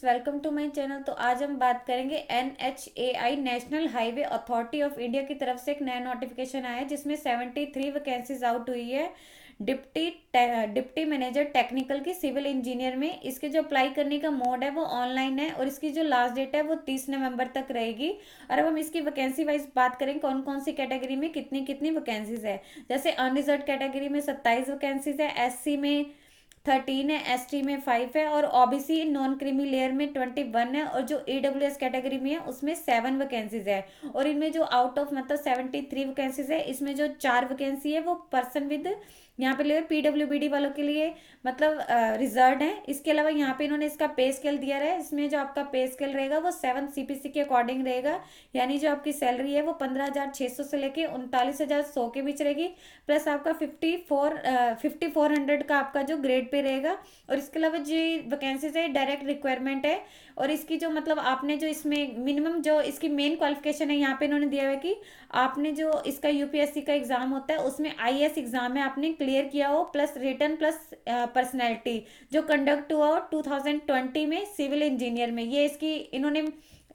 Welcome to my channel. तो आज हम बात करेंगे NHAI national highway authority of India की तरफ से एक नया नोटिफिकेशन आया है जिसमें 73 वैकेंसीज आउट हुई है। डिप्टी मैनेजर टेक्निकल की सिविल इंजीनियर में इसके जो अप्लाई करने का मोड है वो ऑनलाइन है और इसकी जो लास्ट डेट है वो 30 नवंबर तक रहेगी। और अब हम इसकी वैकेंसी वाइज बात करें कौन कौन सी कैटेगरी में कितनी कितनी वैकेंसीज है। जैसे अनरिजर्व कैटेगरी में 27 वैकेंसीज है, SC में 13 है, ST में 5 है और OBC नॉन क्रीमी लेयर में 21 है और जो EWS कैटेगरी में है उसमें 7 वैकेंसीज है। और इनमें जो आउट ऑफ मतलब 73 वैकेंसीज है इसमें जो 4 वैकेंसी है वो पर्सन विद यहाँ पे ले PWBD वालों के लिए मतलब रिजर्व है। इसके अलावा यहाँ पे इन्होंने इसका पे स्केल दिया है। इसमें जो आपका पे स्केल रहेगा वो 7 CPC के अकॉर्डिंग रहेगा, यानी जो आपकी सैलरी है वो 15,600 से लेके 39,100 के बीच रहेगी। प्लस आपका 5400 का आपका जो ग्रेड पे रहेगा। और इसके अलावा जो वैकेंसीज है डायरेक्ट रिक्वायरमेंट है। और इसकी जो मतलब आपने जो इसमें मिनिमम जो इसकी मेन क्वालिफिकेशन है यहाँ पे इन्होंने दिया हुआ है कि आपने जो इसका UPSC का एग्जाम होता है उसमें IAS एग्जाम है आपने क्लियर किया हो, प्लस रिटर्न प्लस पर्सनैलिटी जो कंडक्ट हुआ हो 2020 में सिविल इंजीनियर में। ये इसकी इन्होंने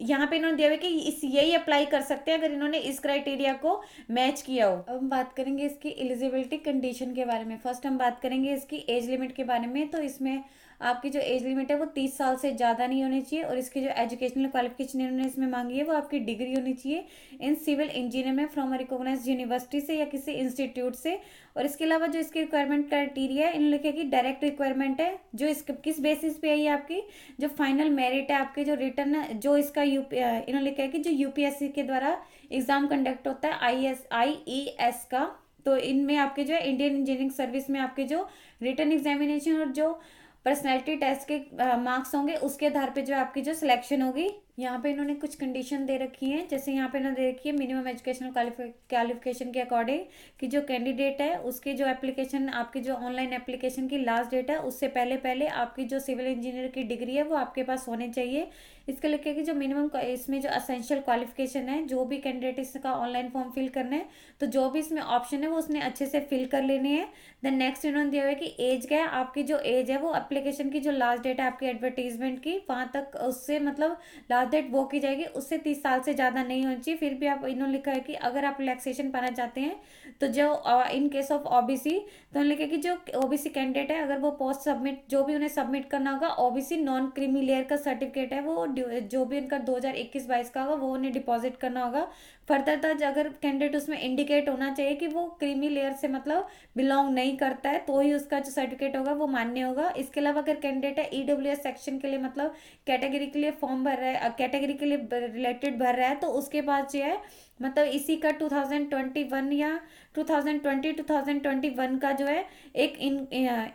यहाँ पे इन्होंने दिया हुआ है कि इस यही अप्लाई कर सकते हैं अगर इन्होंने इस क्राइटेरिया को मैच किया हो। अब हम बात करेंगे इसकी एलिजिबिलिटी कंडीशन के बारे में। फर्स्ट हम बात करेंगे इसकी एज लिमिट के बारे में। तो इसमें आपकी जो एज लिमिट है वो 30 साल से ज़्यादा नहीं होनी चाहिए और इसकी जो एजुकेशनल क्वालिफिकेशन इन्होंने इसमें मांगी है वो आपकी डिग्री होनी चाहिए इन सिविल इंजीनियर में फ्रॉम अ रिकॉग्नाइज्ड यूनिवर्सिटी से या किसी इंस्टीट्यूट से। और इसके अलावा जो इसकी रिक्वायरमेंट क्राइटेरिया है इन्होंने लिखा कि डायरेक्ट रिक्वायरमेंट है जो इस किस बेसिस पे है ये आपकी जो फाइनल मेरिट है आपके जो रिटर्न जो इसका इन्होंने लिखा है कि जो UPSC के द्वारा एग्जाम कंडक्ट होता है IES का। तो इनमें आपके जो है इंडियन इंजीनियरिंग सर्विस में आपके जो रिटर्न एग्जामिनेशन और जो पर्सनैलिटी टेस्ट के मार्क्स होंगे उसके आधार पे जो आपकी जो सिलेक्शन होगी। यहाँ पे इन्होंने कुछ कंडीशन दे रखी है, जैसे यहाँ पे इन्होंने दे रखी है मिनिमम एजुकेशनल क्वालिफिकेशन के अकॉर्डिंग कि जो कैंडिडेट है उसकी जो एप्लीकेशन आपकी जो ऑनलाइन एप्लीकेशन की लास्ट डेट है उससे पहले पहले आपकी जो सिविल इंजीनियर की डिग्री है वो आपके पास होनी चाहिए। इसके लिखे कि जो मिनिमम इसमें जो असेंशियल क्वालिफिकेशन है जो भी कैंडिडेट इसका ऑनलाइन फॉर्म फिल करना है तो जो भी इसमें ऑप्शन है वो उसने अच्छे से फिल कर लेने हैं। देन नेक्स्ट इन्होंने दिया हुआ है कि एज क्या है आपकी जो एज है वो एप्लीकेशन की जो लास्ट डेट है आपकी एडवर्टीजमेंट की वहाँ तक उससे मतलब लास्ट डेट वो की जाएगी उससे 30 साल से ज़्यादा नहीं होनी चाहिए। फिर भी आप इन्होंने लिखा है कि अगर आप रिलैक्सेशन पाना चाहते हैं तो जो इन केस ऑफ OBC तो उन्होंने लिखा कि जो OBC कैंडिडेट है अगर वो पोस्ट सबमिट जो भी उन्हें सबमिट करना होगा OBC नॉन क्रीमी लेयर का सर्टिफिकेट है वो जो भी उनका 2021-22 का होगा वो उन्हें डिपॉजिट करना होगा। फर्दर अगर कैंडिडेट उसमें इंडिकेट होना चाहिए कि वो क्रीमी लेयर से मतलब बिलोंग नहीं करता है तो ही उसका जो सर्टिफिकेट होगा वो मान्य होगा। इसके अलावा अगर कैंडिडेट है EWS सेक्शन के लिए मतलब कैटेगरी के लिए फॉर्म भर रहा है कैटेगरी के लिए रिलेटेड भर रहा है तो उसके पास जो है मतलब इसी का 2021 या 2021 का जो है एक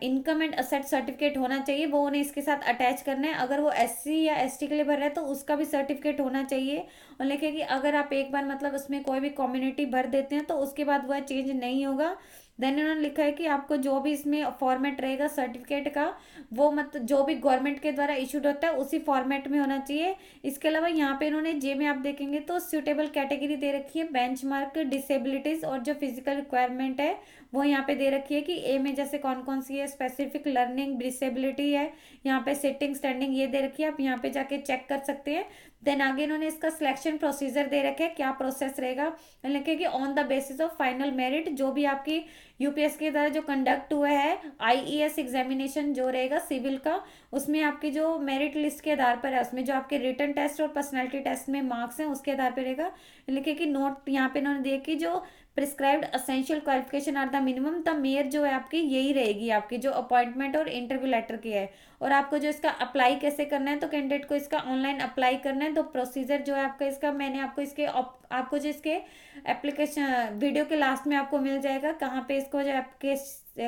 इनकम एंड असेट सर्टिफिकेट होना चाहिए वो उन्हें इसके साथ अटैच करना है। अगर वो SC या ST के लिए भर रहा है तो उसका भी सर्टिफिकेट होना चाहिए। और लिखे कि अगर आप एक बार मतलब उसमें कोई भी कम्युनिटी भर देते हैं तो उसके बाद वह चेंज नहीं होगा। देन उन्होंने लिखा है कि आपको जो भी इसमें फॉर्मेट रहेगा सर्टिफिकेट का वो मतलब जो भी गवर्नमेंट के द्वारा इशूड होता है उसी फॉर्मेट में होना चाहिए। इसके अलावा यहाँ पे इन्होंने जे में आप देखेंगे तो सूटेबल कैटेगरी दे रखी है बेंचमार्क डिसेबिलिटीज और जो फिजिकल रिक्वायरमेंट है वो यहाँ पे दे रखी है कि ए में जैसे कौन कौन सी है स्पेसिफिक लर्निंग डिसेबिलिटी है यहाँ पे सिटिंग स्टैंडिंग ये दे रखी है आप यहाँ पे जाके चेक कर सकते हैं। देन आगे इन्होंने इसका सिलेक्शन प्रोसीजर दे रखे है क्या प्रोसेस रहेगा लिखे कि on the basis of final merit जो भी आपकी UPSC के द्वारा जो कंडक्ट हुआ है IES एग्जामिनेशन जो रहेगा सिविल का उसमें आपकी जो मेरिट लिस्ट के आधार पर है उसमें जो आपके रिटन टेस्ट और पर्सनैलिटी टेस्ट में मार्क्स हैं उसके आधार पर रहेगा। लिखे कि नोट यहाँ पे इन्होंने दिया कि जो prescribed essential qualification are the minimum the mayor जो है आपकी यही रहेगी आपकी जो अपॉइंटमेंट और इंटरव्यू लेटर की है। और आपको जो इसका अप्लाई कैसे करना है तो कैंडिडेट को इसका ऑनलाइन अप्लाई करना है। तो प्रोसीजर जो है आपका इसका मैंने आपको इसके आपको जो इसके एप्लीकेशन वीडियो के लास्ट में आपको मिल जाएगा कहाँ पे इसको जो आपके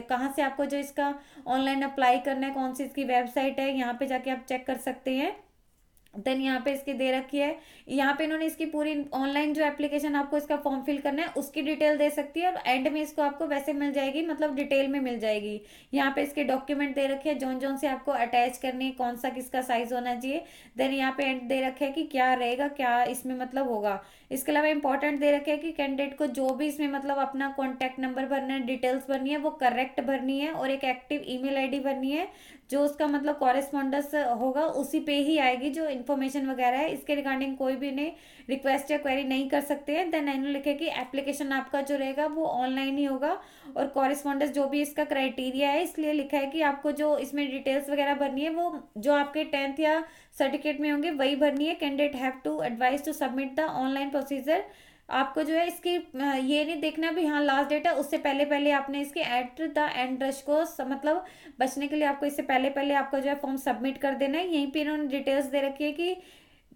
कहाँ से आपको जो इसका ऑनलाइन अप्लाई करना है कौन सी इसकी वेबसाइट है यहाँ पे जाके आप चेक कर सकते हैं। देन यहाँ पे इसकी दे रखी है, यहाँ पे इन्होंने इसकी पूरी ऑनलाइन जो एप्लीकेशन आपको इसका फॉर्म फिल करना है उसकी डिटेल दे सकती है, और एंड में इसको आपको वैसे मिल जाएगी, मतलब डिटेल में मिल जाएगी। यहाँ पे इसके डॉक्यूमेंट दे रखे हैं जौन जौन से आपको अटैच करने हैं, कौन सा किसका साइज होना चाहिए। देन यहाँ पे एंड दे रखे है कि क्या रहेगा, क्या इसमें मतलब होगा। इसके अलावा इंपॉर्टेंट दे रखे है कि कैंडिडेट को जो भी इसमें मतलब अपना कॉन्टैक्ट नंबर भरना है, डिटेल्स भरनी है, वो करेक्ट भरनी है, और एक एक्टिव ईमेल आईडी भरनी है, जो उसका मतलब कॉरेस्पॉन्डेंस होगा उसी पे ही आएगी जो इन्फॉर्मेशन वगैरह है। इसके रिगार्डिंग कोई भी ने रिक्वेस्ट या क्वेरी नहीं कर सकते हैं। देन इन्होंने लिखे कि एप्लीकेशन आपका जो रहेगा वो ऑनलाइन ही होगा, और कॉरेस्पॉन्डेंस जो भी इसका क्राइटेरिया है, इसलिए लिखा है कि आपको जो इसमें डिटेल्स वगैरह भरनी है वो जो आपके 10th या सर्टिफिकेट में होंगे वही भरनी है। Candidate have to advise to submit the online procedure. आपको जो है इसकी ये नहीं देखना भी हाँ लास्ट डेट है, उससे पहले पहले आपने इसके एट द एंड रश को मतलब बचने के लिए आपको इससे पहले पहले आपका जो है फॉर्म सबमिट कर देना है। यहीं पे इन्होंने डिटेल्स दे रखी है कि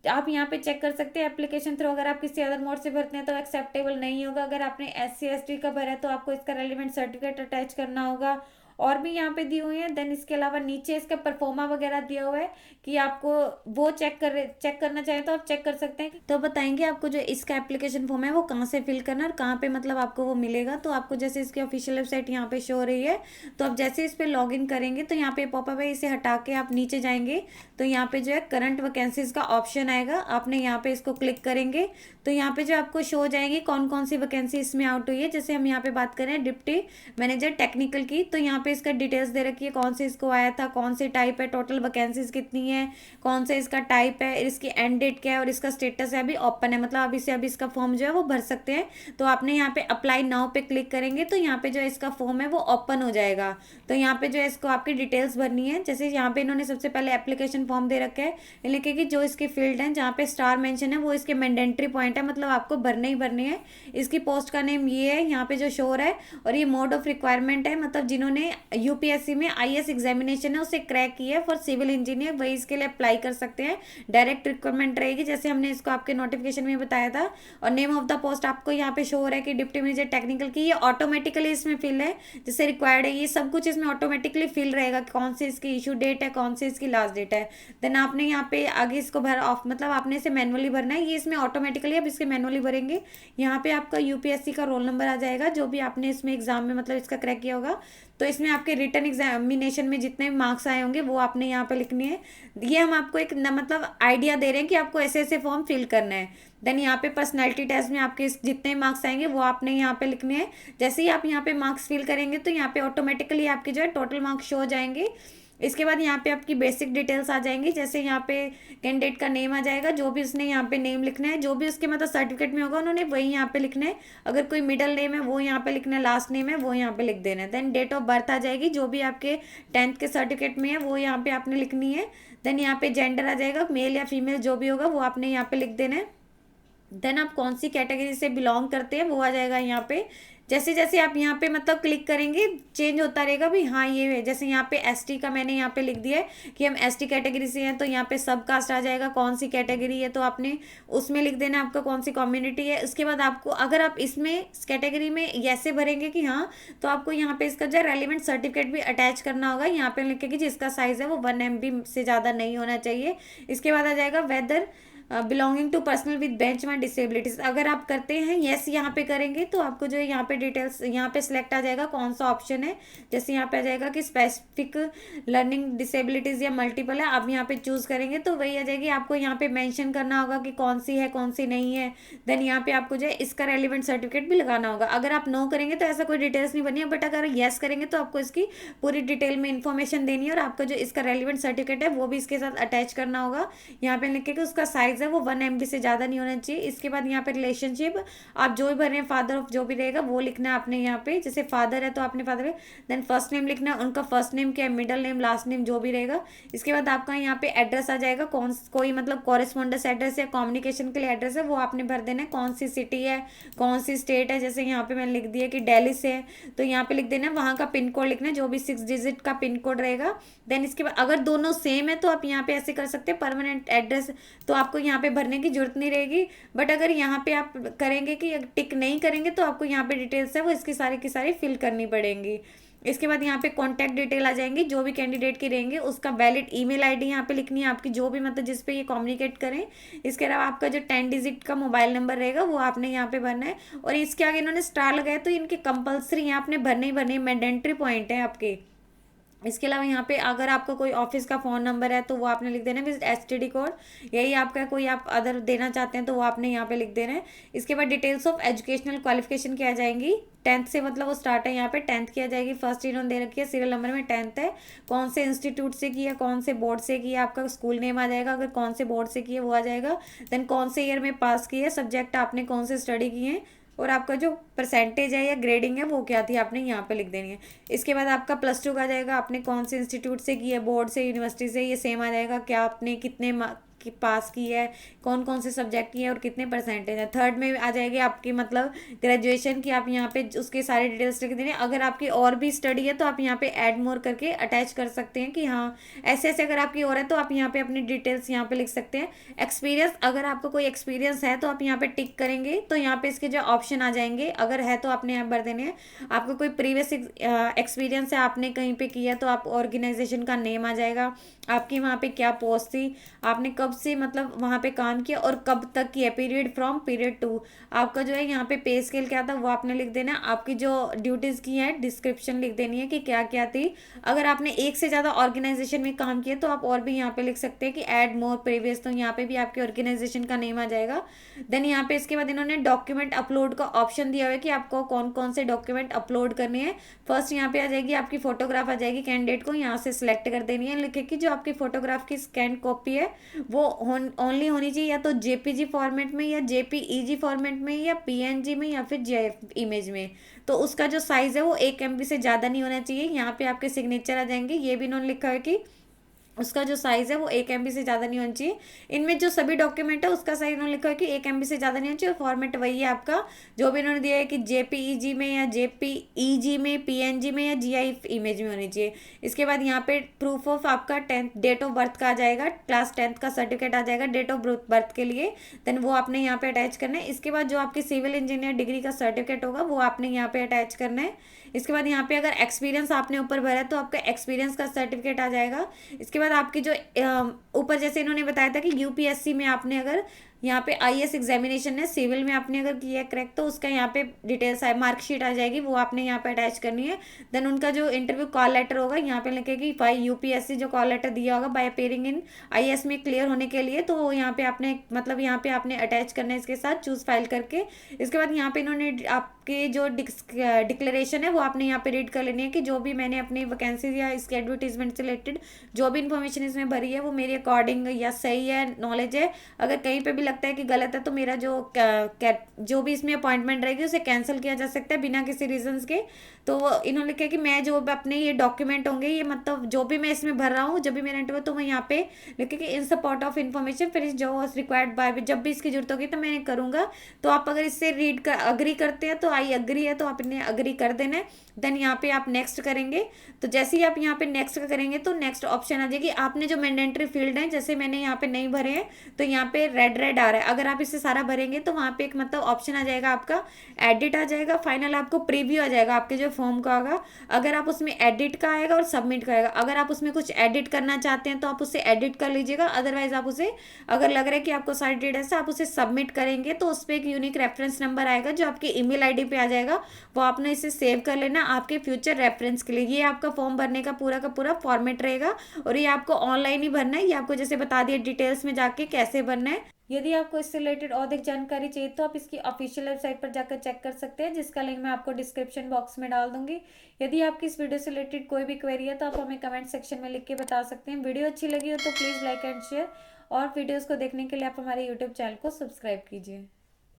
आप यहाँ पे चेक कर सकते हैं एप्लीकेशन थ्रू अगर आप किसी अदर मोड से भरते हैं तो एक्सेप्टेबल नहीं होगा। अगर आपने SC ST का भरा है तो आपको इसका रेलिवेंट सर्टिफिकेट अटैच करना होगा, और भी यहाँ पे दी हुई है। देन इसके अलावा नीचे इसका परफॉर्मा वगैरह दिया हुआ है कि आपको वो चेक करना चाहे तो आप चेक कर सकते हैं। तो बताएंगे आपको जो इसका एप्लीकेशन फॉर्म है वो कहाँ से फिल करना है और कहाँ पे मतलब आपको वो मिलेगा। तो आपको जैसे इसकी ऑफिशियल वेबसाइट यहाँ पे शो हो रही है, तो आप जैसे इस पर लॉग इन करेंगे तो यहाँ पे पॉपअप है, इसे हटा के आप नीचे जाएंगे तो यहाँ पे जो है करंट वैकेंसीज का ऑप्शन आएगा। आपने यहाँ पे इसको क्लिक करेंगे तो यहाँ पे जो आपको शो हो जाएंगे कौन कौन सी वैकेंसी इसमें आउट हुई है। जैसे हम यहाँ पे बात करें डिप्टी मैनेजर टेक्निकल की, तो यहाँ पे इसका डिटेल्स दे रखी है कौन से इसको आया था, कौन सी टाइप है, टोटल वैकेंसीज कितनी है, कौन से इसका टाइप है, इसकी एंड डेट क्या है, और इसका स्टेटस है अभी ओपन है, मतलब अभी से अभी इसका फॉर्म जो है वो भर सकते हैं। तो आपने यहाँ पे अप्लाई नाउ पे क्लिक करेंगे तो यहाँ पे जो इसका फॉर्म है वो ओपन हो जाएगा। तो यहाँ पे जो है इसको आपकी डिटेल्स भरनी है। जैसे यहाँ पे इन्होंने सबसे पहले एप्लीकेशन फॉर्म दे रखा है, लिखे कि जो इसके फील्ड है जहाँ पे स्टार मेंशन है वो इसके मैंडेटरी पॉइंट है, मतलब आपको भरने ही भरने हैं। इसकी पोस्ट का नेम ये है यहाँ पे जो शोर है, और ये मोड ऑफ रिक्वायरमेंट है, मतलब जिन्होंने यूपीएससी में IAS एग्जामिनेशन है उसे क्रैक किया है फॉर सिविल इंजीनियर वही इसके लिए अप्लाई कर सकते हैं। डायरेक्ट रिक्वायरमेंट रहेगी जैसे हमने इसको आपके नोटिफिकेशन में बताया था। और नेम ऑफ द पोस्ट आपको यहाँ पे शो हो रहा है कि डिप्टी मैनेजर टेक्निकल की, ये ऑटोमेटिकली इसमें फिल है जैसे रिक्वायर्ड है, ये सब कुछ इसमें ऑटोमेटिकली फिल रहेगा, कौन सी इसकी इशू डेट है, कौन सी इसकी लास्ट डेट है। देन आपने यहाँ पे आगे इसको भर ऑफ मतलब आपने इसे मैनुअली भरना है, ये इसमें ऑटोमेटिकली अब इसके मैनुअली भरेंगे। यहाँ पे आपका यूपीएससी का रोल नंबर आ जाएगा जो भी आपने इसमें एग्जाम में मतलब इसका क्रैक किया होगा। तो इसमें आपके रिटर्न एग्जामिनेशन में जितने मार्क्स आए होंगे वो आपने यहाँ पे लिखने हैं। ये हम आपको एक मतलब आइडिया दे रहे हैं कि आपको ऐसे ऐसे फॉर्म फिल करना है। देन यहाँ पे पर्सनैलिटी टेस्ट में आपके जितने मार्क्स आएंगे वो आपने यहाँ पे लिखने हैं। जैसे ही आप यहाँ पे मार्क्स फिल करेंगे तो यहाँ पे ऑटोमेटिकली आपके जो है टोटल मार्क्स शो हो जाएंगे। इसके बाद यहाँ पे आपकी बेसिक डिटेल्स आ जाएंगी, जैसे यहाँ पे कैंडिडेट का नेम आ जाएगा, जो भी उसने यहाँ पे नेम लिखना है, जो भी उसके मतलब सर्टिफिकेट में होगा उन्होंने वही यहाँ पे लिखना है। अगर कोई मिडल नेम है वो यहाँ पे लिखना है, लास्ट नेम है वो यहाँ पे लिख देना है। देन डेट ऑफ बर्थ आ जाएगी, जो भी आपके 10th के सर्टिफिकेट में है वो यहाँ पे आपने लिखनी है। देन यहाँ पे जेंडर आ जाएगा, मेल या फीमेल जो भी होगा वो आपने यहाँ पे लिख देना है। देन आप कौन सी कैटेगरी से बिलोंग करते हैं वो आ जाएगा यहाँ पे। जैसे जैसे आप यहाँ पे मतलब क्लिक करेंगे चेंज होता रहेगा भी, हाँ ये है। जैसे यहाँ पे ST का मैंने यहाँ पे लिख दिया है कि हम ST कैटेगरी से हैं, तो यहाँ पे सब कास्ट आ जाएगा, कौन सी कैटेगरी है तो आपने उसमें लिख देना आपका कौन सी कम्युनिटी है। उसके बाद आपको अगर आप इसमें इस कैटेगरी में ऐसे भरेंगे कि हाँ, तो आपको यहाँ पे इसका जो रेलिवेंट सर्टिफिकेट भी अटैच करना होगा। यहाँ पे लिखेगी जिसका साइज़ है वो 1 MB से ज़्यादा नहीं होना चाहिए। इसके बाद आ जाएगा whether belonging to personal with benchmark disabilities, अगर आप करते हैं येस यहाँ पे करेंगे तो आपको जो है यहाँ पे डिटेल्स यहाँ पे सिलेक्ट आ जाएगा कौन सा ऑप्शन है। जैसे यहाँ पे आ जाएगा कि स्पेसिफिक लर्निंग डिसेबिलिटीज या मल्टीपल है, आप यहाँ पे चूज करेंगे तो वही आ जाएगी। आपको यहाँ पे मेंशन करना होगा कि कौन सी है कौन सी नहीं है। देन यहाँ पे आपको जो है इसका रेलिवेंट सर्टिफिकेट भी लगाना होगा। अगर आप नो करेंगे तो ऐसा कोई डिटेल्स नहीं बनी है, बट अगर येस करेंगे तो आपको इसकी पूरी डिटेल में इन्फॉर्मेशन देनी है और आपका जो इसका रेलिवेंट सर्टिफिकेट है वो भी इसके साथ अटैच करना होगा। यहाँ पे लिखे कि उसका साइज है वो 1 MB से ज़्यादा नहीं होना चाहिए। इसके बाद यहाँ पे रिलेशनशिप आप जो भी भर रहे हैं, फादर ऑफ जो भी रहेगा वो लिखना है आपने यहाँ पे। जैसे फादर है तो आपने फादर है, देन फर्स्ट नेम लिखना है, उनका फर्स्ट नेम क्या है, मिडल नेम, लास्ट नेम जो भी रहेगा। इसके बाद आपका यहाँ पे एड्रेस आ जाएगा, कोई मतलब कॉरेस्पॉन्डेंस एड्रेस या कम्युनिकेशन के लिए एड्रेस है वो आपने भर देना है। कौन सी सिटी है, कौन सी स्टेट है, जैसे यहाँ पे मैंने लिख दिया कि दिल्ली से है तो यहाँ पे लिख देना है, वहाँ का पिन कोड लिखना है जो भी 6 डिजिट का पिन कोड रहेगा। देन इसके बाद अगर दोनों सेम है तो आप यहाँ पे ऐसे कर सकते हैं, परमानेंट एड्रेस तो आपको यहाँ पे भरने की जरूरत नहीं रहेगी। बट अगर यहाँ पे आप करेंगे कि टिक नहीं करेंगे तो आपको यहाँ पे डिटेल्स है वो इसकी सारी की सारी फिल करनी पड़ेंगी। इसके बाद यहाँ पे कॉन्टैक्ट डिटेल आ जाएंगी, जो भी कैंडिडेट की रहेंगे उसका वैलिड ईमेल आईडी यहाँ पे लिखनी है आपकी, जो भी मतलब जिस पे ये कम्युनिकेट करें। इसके अलावा आपका जो 10 डिजिट का मोबाइल नंबर रहेगा वो आपने यहाँ पे भरना है। और इसके आगे इन्होंने स्टार लगाया तो इनके कंपलसरी यहाँ आपने भरने ही भरने, मैंडेटरी पॉइंट है आपके। इसके अलावा यहाँ पे अगर आपका कोई ऑफिस का फ़ोन नंबर है तो वो आपने लिख देना है, विद एसटीडी कोड। यही आपका कोई आप अदर देना चाहते हैं तो वो आपने यहाँ पे लिख देना है। इसके बाद डिटेल्स ऑफ एजुकेशनल क्वालिफिकेशन की आ जाएंगी, 10th से मतलब वो स्टार्ट है, यहाँ पे 10th की आ जाएगी। फर्स्ट इन्होंने दे रखी है, सीरियल नंबर में 10th है, कौन से इंस्टीट्यूट से की है, कौन से बोर्ड से की है, आपका स्कूल नेम आ जाएगा, अगर कौन से बोर्ड से की है वो आ जाएगा। देन कौन से ईयर में पास की है, सब्जेक्ट आपने कौन से स्टडी किए हैं, और आपका जो परसेंटेज है या ग्रेडिंग है वो क्या थी आपने यहाँ पे लिख देनी है। इसके बाद आपका +2 का आ जाएगा, आपने कौन से इंस्टीट्यूट से की है, बोर्ड से, यूनिवर्सिटी से, ये सेम आ जाएगा। क्या आपने कितने की पास की है, कौन कौन से सब्जेक्ट की है और कितने परसेंटेज है। थर्ड में आ जाएगी आपकी मतलब ग्रेजुएशन की, आप यहाँ पे उसके सारे डिटेल्स लिख देने। अगर आपकी और भी स्टडी है तो आप यहाँ पे ऐड मोर करके अटैच कर सकते हैं कि हाँ ऐसे ऐसे अगर आपकी और है तो आप यहाँ पे अपनी डिटेल्स यहाँ पे लिख सकते हैं। एक्सपीरियंस, अगर आपको कोई एक्सपीरियंस है तो आप यहाँ पे टिक करेंगे तो यहाँ पे इसके जो ऑप्शन आ जाएंगे, अगर है तो आपने यहाँ भर देने हैं। आपको कोई प्रीवियस एक्सपीरियंस है, आपने कहीं पे किया तो आप ऑर्गेनाइजेशन का नेम आ जाएगा, आपकी वहाँ पे क्या पोस्ट थी, आपने कब से मतलब वहाँ पे काम किया और कब तक किया, पीरियड फ्रॉम पीरियड टू। आपका जो है यहाँ पे पे स्केल क्या था वो आपने लिख देना। आपकी जो ड्यूटीज़ की है डिस्क्रिप्शन लिख देनी है कि क्या क्या थी। अगर आपने एक से ज़्यादा ऑर्गेनाइजेशन में काम किया तो आप और भी यहाँ पे लिख सकते हैं कि ऐड मोर प्रीवियस, तो यहाँ पे भी आपके ऑर्गेनाइजेशन का नेम आ जाएगा। देन यहाँ पे इसके बाद इन्होंने डॉक्यूमेंट अपलोड का ऑप्शन दिया हुआ है कि आपको कौन कौन से डॉक्यूमेंट अपलोड करने हैं। फर्स्ट यहाँ पे आ जाएगी आपकी फोटोग्राफ आ जाएगी, कैंडिडेट को यहाँ से सिलेक्ट कर देनी है, लिखे कि जो आपकी फोटोग्राफ की स्कैन कॉपी है वो ओनली होनी चाहिए या तो जेपीजी फॉर्मेट में या जेपीईजी फॉर्मेट में या पीएनजी में या फिर जेएफ इमेज में। तो उसका जो साइज़ है वो 1 MB से ज़्यादा नहीं होना चाहिए। यहाँ पे आपके सिग्नेचर आ जाएंगे, ये भी इन्होंने लिखा है कि उसका जो साइज़ है वो 1 MB से ज़्यादा नहीं होना चाहिए। इनमें जो सभी डॉक्यूमेंट है उसका साइज उन्होंने लिखा है कि 1 MB से ज़्यादा नहीं होना चाहिए, फॉर्मेट वही है आपका जो भी इन्होंने दिया है कि जेपीईजी में या जेपीईजी में, पीएनजी में या जीआई इमेज में होनी चाहिए। इसके बाद यहाँ पे प्रूफ ऑफ आपका 10th डेट ऑफ बर्थ का आ जाएगा, क्लास 10th का सर्टिफिकेट आ जाएगा डेट ऑफ बर्थ के लिए। देन वो आपने यहाँ पे अटैच करना है। इसके बाद जो आपकी सिविल इंजीनियर डिग्री का सर्टिफिकेट होगा वो आपने यहाँ पे अटैच करना है। इसके बाद यहाँ पे अगर एक्सपीरियंस आपने ऊपर भरा है तो आपका एक्सपीरियंस का सर्टिफिकेट आ जाएगा। इसके बाद आपकी जो ऊपर जैसे इन्होंने बताया था कि यूपीएससी में आपने अगर यहाँ पे आईएएस एग्जामिनेशन है, सिविल में आपने अगर किया है क्रैक तो उसका यहाँ पे डिटेल्स है, मार्कशीट आ जाएगी, वो आपने यहाँ पे अटैच करनी है। देन उनका जो इंटरव्यू कॉल लेटर होगा यहाँ पे लिखेगी बाय यूपीएससी, जो कॉल लेटर दिया होगा बाय अपेयरिंग इन आईएएस में क्लियर होने के लिए, तो यहाँ पे आपने मतलब यहाँ पे आपने अटैच करना है इसके साथ चूज फाइल करके। इसके बाद यहाँ पे इन्होंने आपके जो डिक्लेरेशन है वो आपने यहाँ पे रीड कर लेनी है कि जो भी मैंने अपनी वैकेंसी या इसके एडवर्टीजमेंट से रिलेटेड जो भी इन्फॉर्मेशन इसमें भरी है वो मेरे अकॉर्डिंग या सही है, नॉलेज है। अगर कहीं पे भी लगता है कि गलत है तो मेरा जो भी इसमें अपॉइंटमेंट रहेगी उसे कैंसिल किया जा सकता है बिना किसी रीजंस के। तो इन्होंने लिखा कि मैं जो अपने ये डॉक्यूमेंट होंगे, ये मतलब जो भी मैं इसमें भर रहा हूँ जब भी मेरा इंटरव्यू, तो मैं यहाँ पे लिखे कि इन सपोर्ट ऑफ इन्फॉर्मेशन फिर जो रिक्वायर्ड बाय, जब भी इसकी जरूरत होगी तो मैं करूँगा। तो आप अगर इससे रीड कर अग्री करते हैं तो आई अग्री है तो आप इन्हें अग्री कर देना है। देन यहाँ पे आप नेक्स्ट करेंगे, तो जैसे ही आप यहाँ पे नेक्स्ट करेंगे तो नेक्स्ट ऑप्शन आ जाएगी। आपने जो मैंडेटरी फील्ड है जैसे मैंने यहाँ पे नहीं भरे हैं तो यहाँ पे रेड आ रहा है, अगर आप इसे सारा भरेंगे तो वहाँ पे एक मतलब ऑप्शन आ जाएगा आपका एडिट आ जाएगा, फाइनल आपको प्रीव्यू आ जाएगा आपके जो फॉर्म का होगा। अगर आप उसमें एडिट का आएगा और सबमिट का आएगा, अगर आप उसमें कुछ एडिट करना चाहते हैं तो आप उसे एडिट कर लीजिएगा, अदरवाइज आप उसे अगर लग रहा है कि आपको सारी डिटेल्स आप उसे सबमिट करेंगे तो उस पर एक यूनिक रेफरेंस नंबर आएगा जो आपकी ईमेल आईडी पे आ जाएगा, वो आपने इसे सेव कर लेना आपके फ्यूचर रेफरेंस के लिए। ये आपका फॉर्म भरने का पूरा फॉर्मेट रहेगा और ये आपको ऑनलाइन ही भरना है, ये आपको जैसे बता दिया डिटेल्स में जाके कैसे भरना है। यदि आपको इससे रिलेटेड और अधिक जानकारी चाहिए तो आप इसकी ऑफिशियल वेबसाइट पर जाकर चेक कर सकते हैं, जिसका लिंक मैं आपको डिस्क्रिप्शन बॉक्स में डाल दूंगी। यदि आपकी इस वीडियो से रिलेटेड कोई भी क्वेरी है तो आप हमें कमेंट सेक्शन में लिख के बता सकते हैं। वीडियो अच्छी लगी हो तो प्लीज़ लाइक एंड शेयर, और वीडियोज़ को देखने के लिए आप हमारे यूट्यूब चैनल को सब्सक्राइब कीजिए।